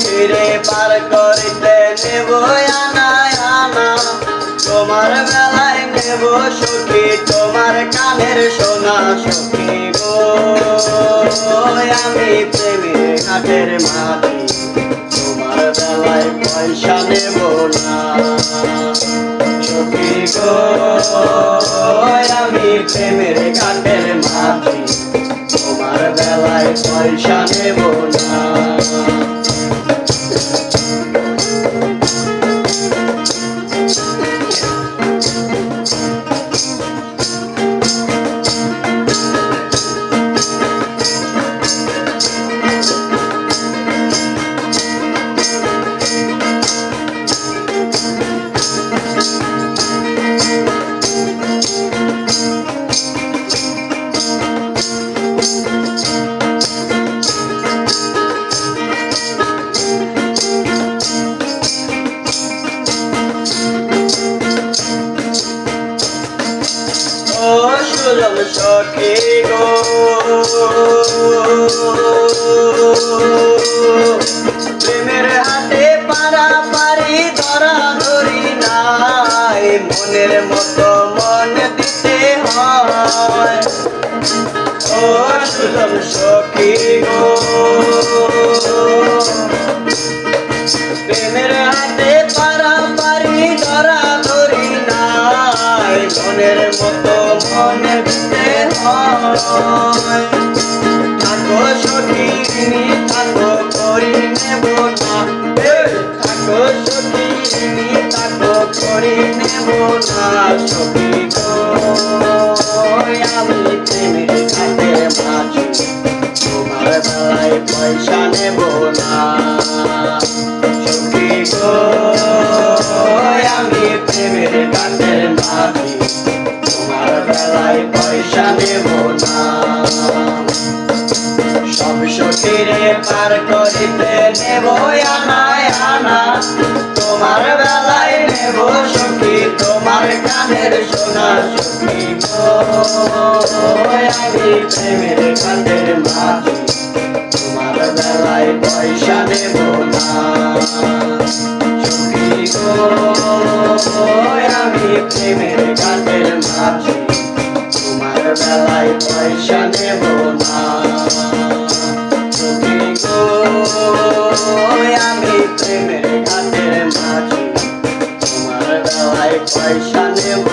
ফিরে পার করিতে নেব আনা আনা, তোমার বেলায় নেব সখী তোমার কানের সোনা সখী গো। আমি প্রেমের ঘাটের মাঝি, তোমার বেলায় পয়সা নেব না সখী গো। আমি প্রেমের ঘাটের মাঝি, তোমার বেলায় পয়সা নেব না। সুজন সখী গো, প্রেমের হাতে পারাপারি ধরা ধরি নাই, মনের মতো মন দিতে হয়। ও সুজন সখী গো, প্রেমের হাতে পারাপারি ধরা ধরি নাই, মনের মতো মন দিতে হয়। থাকো সখী ঋণী থাকো করি নেব না, থাকো সখী ঋণী থাকো করি নেব না সখী গো। আমি প্রেমের ঘাটের মাঝি, তোমার বেলায় পয়সা নেব না সখী গো। আমি প্রেমের ঘাটের মাঝি, তোমার বেলায় পয়সা নেব না। সব সখীরে পার করিতে নেব আনা আনা, তোমার বেলায় নেব সখী তোমার কানের সোনা সখী গো। আমি প্রেমের ঘাটের মাঝি, তোমার বেলায় পয়সা নেব না সখী গো। আমি প্রেমের ঘাটের মাঝি, তোমার বেলায় পয়সা নেব না সখী গো। আমি প্রেমের ঘাটের মাঝি, তোমার বেলায় পয়সা নেব